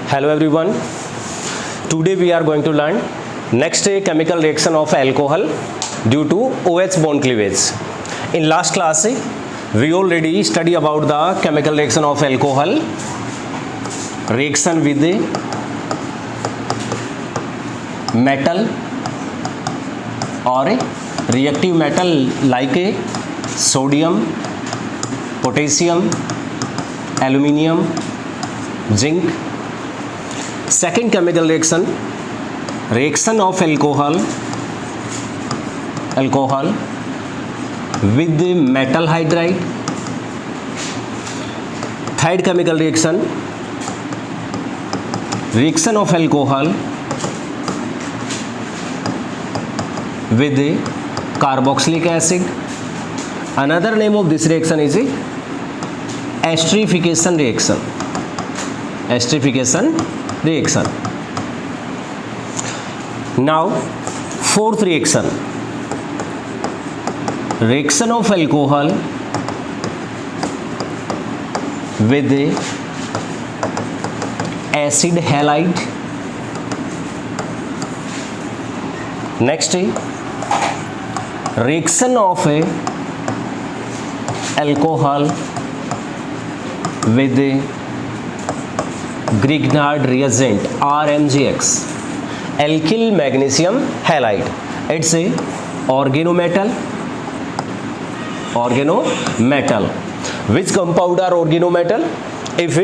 Hello everyone. Today we are going to learn next chemical reaction of alcohol due to OH bond cleavage. In last class we already study about the chemical reaction of alcohol, reaction with metal or reactive metal like sodium, potassium, aluminium, zinc. Second chemical reaction of alcohol with the metal hydride. Third chemical reaction of alcohol with the carboxylic acid. Another name of this reaction is esterification reaction. Now fourth reaction of alcohol with acid halide. Next reaction of alcohol with Grignard reagent RMGX, alkyl magnesium halide. It's a organometal. Which compound are organometal? If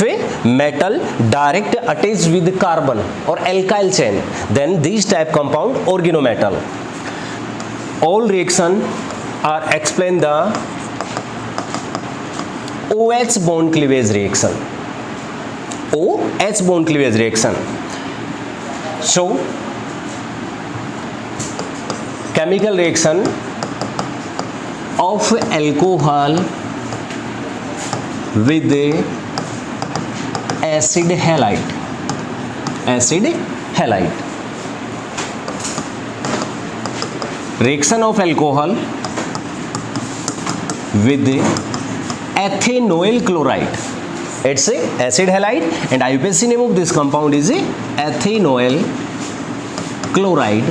a metal direct attached with carbon or alkyl chain, then these type compound organometal. All reaction are explain the OH bond cleavage reaction. So chemical reaction of alcohol with acid halide. Reaction of alcohol with ethanoyl chloride. It's a acid halide and IUPAC name of this compound is ethanoyl chloride.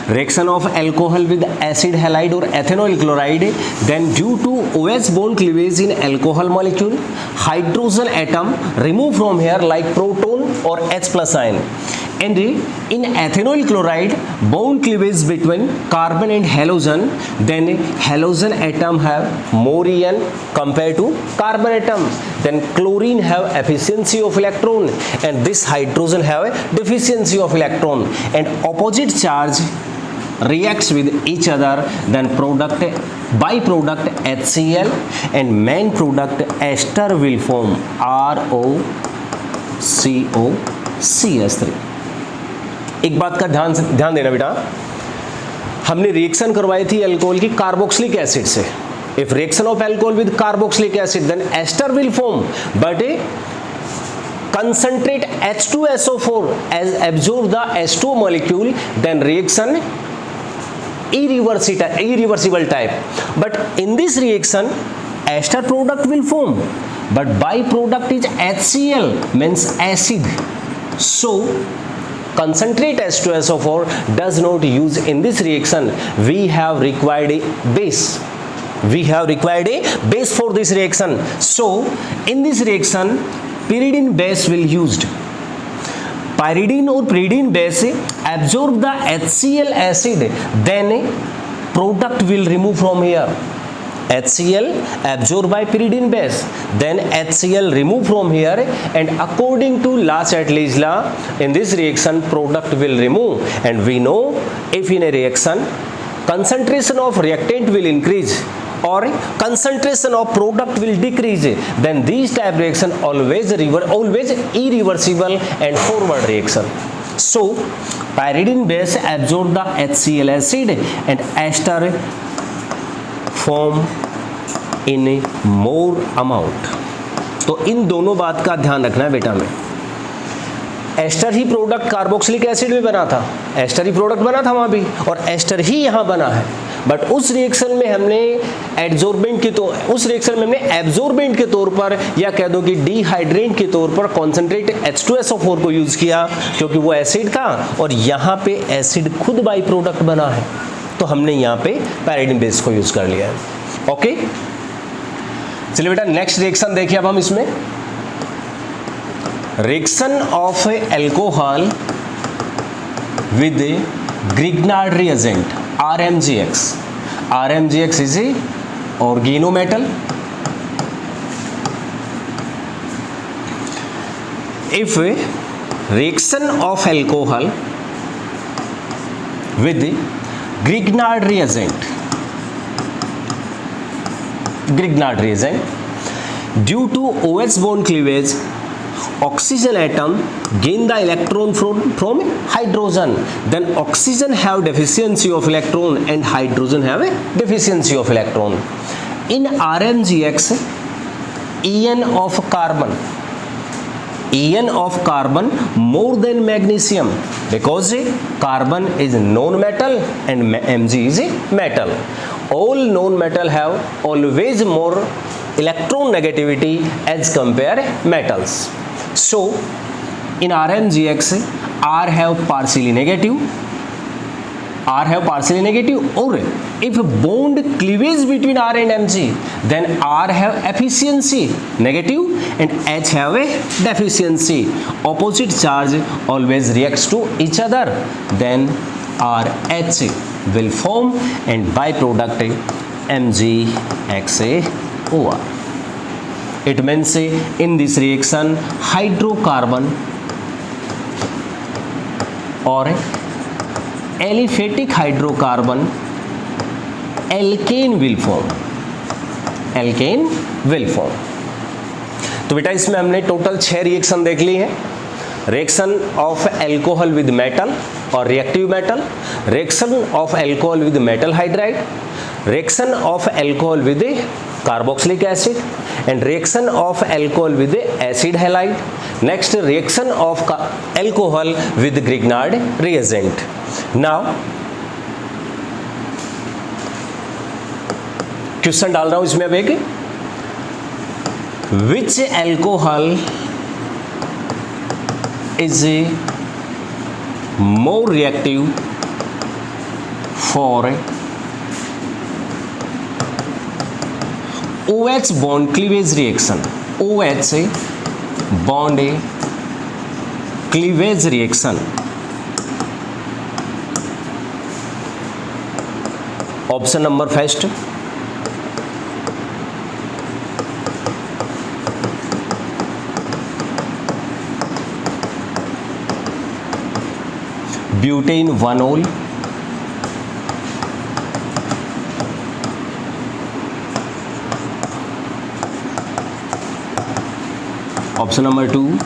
Reaction of alcohol with acid halide or ethanoyl chloride, then due to OH bond cleavage in alcohol molecule, hydrogen atom remove from here like proton or H plus ion. And in ethanoyl chloride, bond cleavage between carbon and halogen, then halogen atom have more ion compared to carbon atom. Then chlorine have efficiency of electron and this hydrogen have a deficiency of electron, and opposite charge reacts with each other, then byproduct HCl and main product ester will form ROCOCH3. एक बात का ध्यान देना बेटा, हमने reaction करवाई थी alcohol की कार्बोक्सिलिक एसिड से. If reaction of alcohol with carboxylic acid then ester will form, but concentrate H2SO4 as absorb the H2 molecule, then reaction irreversible type. But in this reaction ester product will form, but byproduct is HCl, means acid. So concentrate H2SO4 does not use in this reaction. We have required a base. For this reaction. So in this reaction pyridine base will used. Pyridine or pyridine base absorb the HCl acid, then product will remove from here. HCl absorbed by pyridine base, then HCl remove from here, and according to La-Chatelier's law, in this reaction product will remove. And we know if in a reaction concentration of reactant will increase or concentration of product will decrease, then these type reaction always irreversible and forward reaction. So pyridine base absorb the HCl acid and ester form in more amount. तो इन दोनों बात का ध्यान रखना है बेटा में. Ester ही product carboxylic acid में बना था, एस्टर ही प्रोडक्ट बना था वहां भी, और एस्टर ही यहां बना है. बट उस रिएक्शन में हमने एडजॉर्बेंट के एब्जॉर्बेंट के तौर पर या कह दो कि डिहाइड्रेंट के तौर पर कॉन्सेंट्रेट H2SO4 को यूज किया, क्योंकि वो एसिड था और यहाँ पे एसिड खुद बाई प्रोडक्ट बना है, तो हमने यहाँ पे पैरिडीन बेस को यूज कर लिया है। ओके, चलिए बेटा नेक्स्ट रिएक्शन देखिए अब हम इसमें। Reaction of alcohol with Grignard reagent RMgX. RMgX is a organometal. If reaction of alcohol with Grignard reagent due to OH bond cleavage, oxygen atom gain the electron from hydrogen, then oxygen have deficiency of electron and hydrogen have a deficiency of electron. In RMgX, En of carbon more than magnesium, because carbon is non-metal and Mg is a metal. All non-metal have always more electron negativity as compare metals. So in RMgX, R have partially negative, or if bond cleavage between R and Mg, then R have efficiency negative and H have a deficiency. Opposite charge always reacts to each other, then RH will form and byproduct MgXaOR. It means in this reaction hydrocarbon or aliphatic hydrocarbon alkane will form. तो बेटा इसमें हमने total 6 reaction देख ली हैं। Reaction of alcohol with metal और reactive metal, reaction of alcohol with metal hydride, reaction of alcohol with carboxylic acid and reaction of alcohol with acid halide. Next, reaction of alcohol with Grignard reagent. Now question डाल रहा हूं इसमें अब एक, which alcohol is more reactive for OH bond cleavage reaction? OH bond cleavage reaction. Option number first, butane 1-ol, option number 2,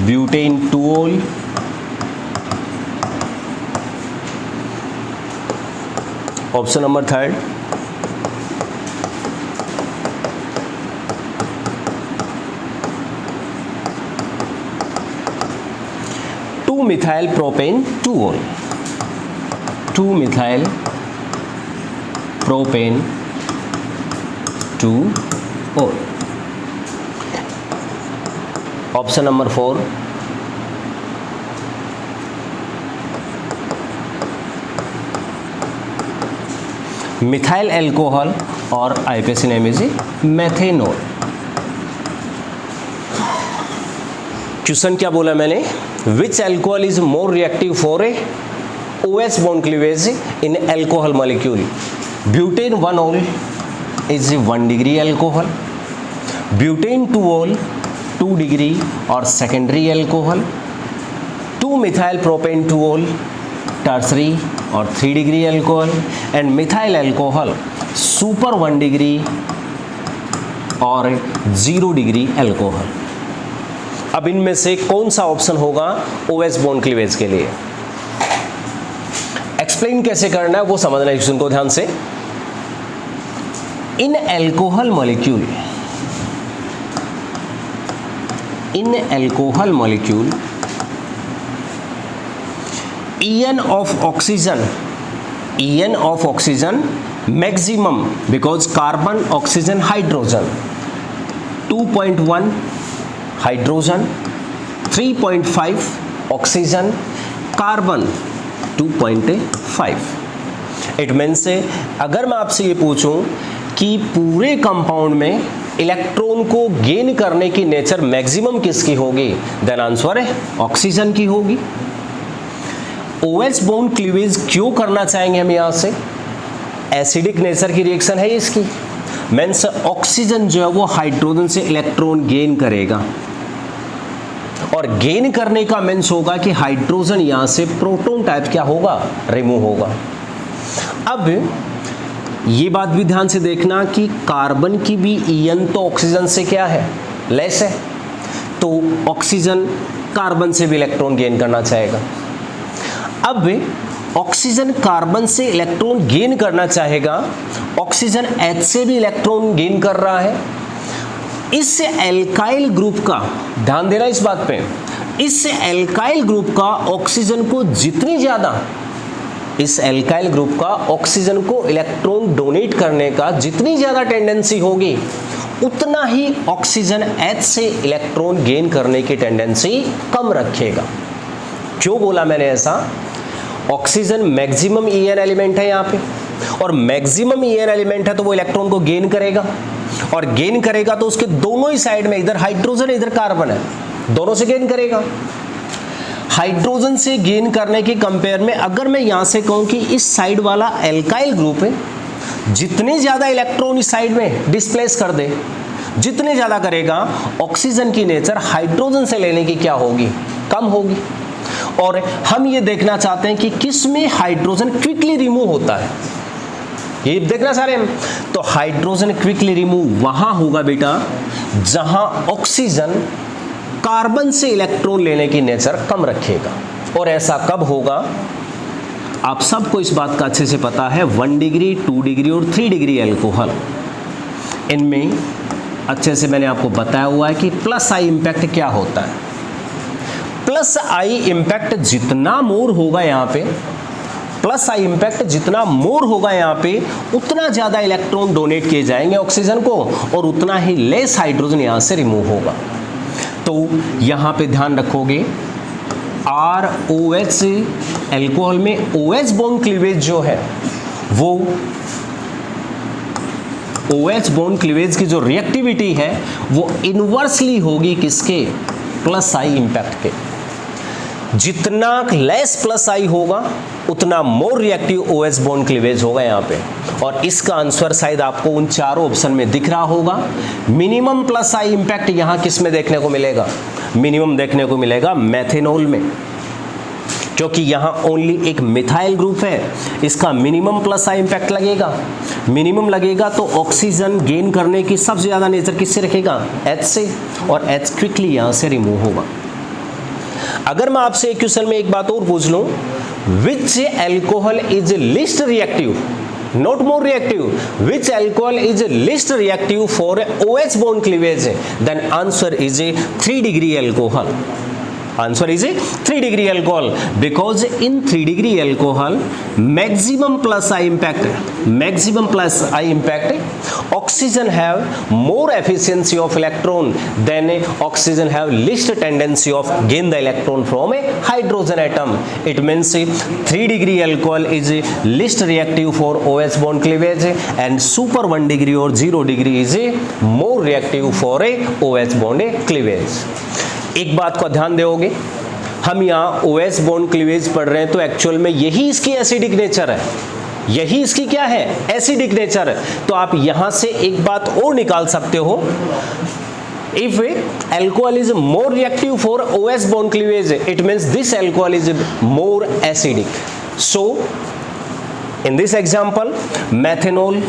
butane 2-ol, option number 3, methyl propane 2-ol, 2-methyl propane 2-ol. Option number 4, methyl alcohol और IUPAC name is methanol. Question क्या बोला मैंने? Which alcohol is more reactive for a OH bond cleavage in alcohol molecule? Butane 1-ol is 1 degree alcohol, butane 2-ol 2 degree और secondary alcohol, 2-methyl propane 2-ol tertiary और 3 degree alcohol, and methyl alcohol super 1 degree और 0 degree alcohol. अब इनमें से कौन सा option होगा OH bond cleavage के लिए? एक्सप्लेन कैसे करना है वो समझना है क्वेश्चन को ध्यान से। In alcohol molecule En of oxygen maximum because carbon, oxygen, hydrogen. 2.1 hydrogen, 3.5 oxygen, carbon 2.5. It means से अगर मैं आपसे ये पूछूं कि पूरे कंपाउंड में इलेक्ट्रॉन को गेन करने की नेचर मैक्सिमम किसकी होगी, देन आंसर है ऑक्सीजन की होगी। OH बॉन्ड क्लीवेज क्यों करना चाहेंगे हम यहां से, एसिडिक नेचर की रिएक्शन है इसकी। मीन्स ऑक्सीजन जो है वो हाइड्रोजन से इलेक्ट्रॉन गेन करेगा और गेन करने का मीन्स होगा कि हाइड्रोजन यहां से प्रोटॉन टाइप क्या होगा, रिमूव होगा। अब ये बात भी ध्यान से देखना कि कार्बन की भी En तो ऑक्सीजन से क्या है, लेस है, तो ऑक्सीजन कार्बन से भी इलेक्ट्रॉन गेन करना चाहेगा। अब ऑक्सीजन कार्बन से इलेक्ट्रॉन गेन करना चाहेगा, ऑक्सीजन H से भी इलेक्ट्रॉन गेन कर रहा है। इस एल्काइल ग्रुप का ध्यान देना इस बात पे, इस एल्काइल ग्रुप का ऑक्सीजन को जितनी ज्यादा, इस एल्काइल ग्रुप का ऑक्सीजन को इलेक्ट्रॉन डोनेट करने का जितनी ज्यादा टेंडेंसी होगी, उतना ही ऑक्सीजन H से इलेक्ट्रॉन गेन करने की टेंडेंसी कम रखेगा। क्यों बोला मैंने ऐसा, ऑक्सीजन मैक्सिमम En एलिमेंट है यहाँ पे, और मैक्सिमम En एलिमेंट है तो वो इलेक्ट्रॉन को गेन करेगा, और गेन करेगा तो उसके दोनों ही साइड में, इधर हाइड्रोजन इधर कार्बन है, दोनों से गेन करेगा। हाइड्रोजन से गेन करने के कंपेयर में अगर मैं यहां से कहूं कि इस साइड वाला एल्काइल ग्रुप है, जितने ज्यादा इलेक्ट्रॉन इस साइड में डिस्प्लेस कर दे, जितने ज्यादा करेगा, ऑक्सीजन की नेचर हाइड्रोजन से लेने की क्या होगी, कम होगी। और हम ये देखना चाहते हैं कि किस में हाइड्रोजन क्विकली रिमूव होता है, ये देखना चाह रहे हैं। तो हाइड्रोजन क्विकली रिमूव वहां होगा बेटा जहां ऑक्सीजन कार्बन से इलेक्ट्रॉन लेने की नेचर कम रखेगा। और ऐसा कब होगा, आप सबको इस बात का अच्छे से पता है, 1 डिग्री, 2 डिग्री और 3 डिग्री एल्कोहल, इनमें अच्छे से मैंने आपको बताया हुआ है कि प्लस आई इंपैक्ट क्या होता है। प्लस आई इंपैक्ट जितना मोर होगा यहाँ पे, प्लस आई इंपैक्ट जितना मोर होगा यहाँ पे, उतना ज्यादा इलेक्ट्रॉन डोनेट किए जाएंगे ऑक्सीजन को, और उतना ही लेस हाइड्रोजन यहां से रिमूव होगा। तो यहां पे ध्यान रखोगे ROH एल्कोहल में OH बॉन्ड क्लीवेज जो है वो OH बॉन्ड क्लीवेज की जो रिएक्टिविटी है वो इनवर्सली होगी किसके, प्लस आई इंपैक्ट के। जितना लेस प्लस आई होगा उतना more reactive OH bond cleavage होगा यहाँ पे। और इसका आंसर शायद आपको उन चारों ऑप्शन में दिख रहा होगा। मिनिमम प्लस आई इंपैक्ट यहाँ किस में देखने को मिलेगा, मिनिमम देखने को मिलेगा मेथेनॉल में, क्योंकि यहाँ ओनली एक मिथाइल ग्रुप है, इसका मिनिमम प्लस आई इंपैक्ट लगेगा। मिनिमम लगेगा तो ऑक्सीजन गेन करने की सबसे ज्यादा नेचर किससे रखेगा, H से, और H क्विकली यहाँ से रिमूव होगा। अगर मैं आपसे एक क्वेश्चन में एक बात और पूछ लूं, which alcohol is least reactive, not more reactive, which alcohol is least reactive for OH bond cleavage, then answer is 3 degree alcohol. Answer is a 3 degree alcohol, because in 3 degree alcohol maximum plus I impact oxygen have more efficiency of electron than oxygen have least tendency of gain the electron from a hydrogen atom. It means 3 degree alcohol is least reactive for OH bond cleavage and super 1 degree or 0 degree is more reactive for a OH bond cleavage. एक बात को ध्यान दोगे, हम यहाँ OH bond cleavage पढ़ रहे हैं तो एक्चुअल में यही इसकी एसिडिक नेचर है, यही इसकी क्या है, एसिडिक नेचर है। तो आप यहां से एक बात और निकाल सकते हो, if alcohol is more reactive for OH bond cleavage, it means this alcohol is more acidic. So in this example, methanol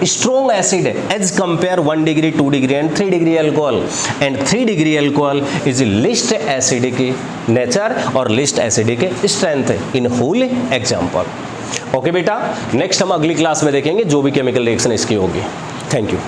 strong acid as compare 1 degree, 2 degree and 3 degree alcohol, and 3 degree alcohol is least acidic nature और least acidic strength in whole example. Okay बेटा, next हम अगली class में देखेंगे जो भी chemical reaction इसकी होगी। Thank you.